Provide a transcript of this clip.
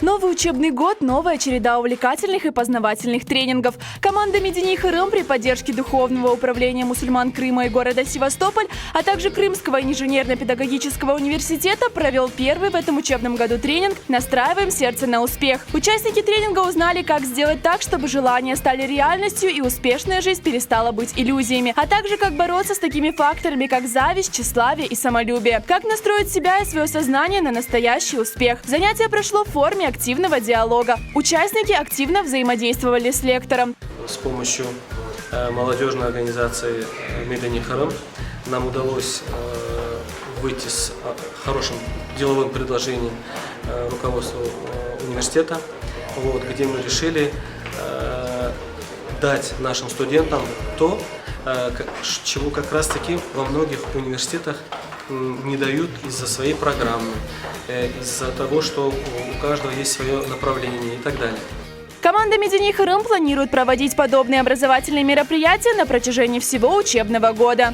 Новый учебный год – новая череда увлекательных и познавательных тренингов. Команда Медини Хырым при поддержке Духовного управления мусульман Крыма и города Севастополь, а также Крымского инженерно-педагогического университета провел первый в этом учебном году тренинг «Настраиваем сердце на успех». Участники тренинга узнали, как сделать так, чтобы желания стали реальностью и успешная жизнь перестала быть иллюзиями, а также как бороться с такими факторами, как зависть, тщеславие и самолюбие. Как настроить себя и свое сознание на настоящий успех. Занятие прошло в форме активного диалога. Участники активно взаимодействовали с лектором. С помощью молодежной организации Медини Хырым нам удалось выйти с хорошим деловым предложением руководству университета, где мы решили дать нашим студентам то, чего как раз таки во многих университетах не дают из-за своей программы, из-за того, что у каждого есть свое направление и так далее. Команда Медини Хырым планирует проводить подобные образовательные мероприятия на протяжении всего учебного года.